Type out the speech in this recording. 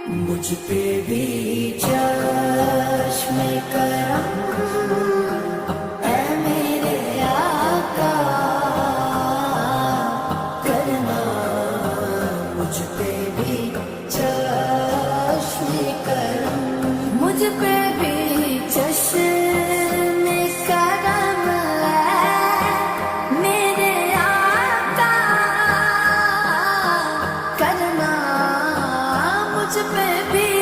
مجھ پہ بھی چشم کرم اے میرے آقا کرنا، مجھ پہ بھی چشم کرم، مجھ پہ بھی چشم کرم ہے میرے آقا کرنا، مجھ پہ بھی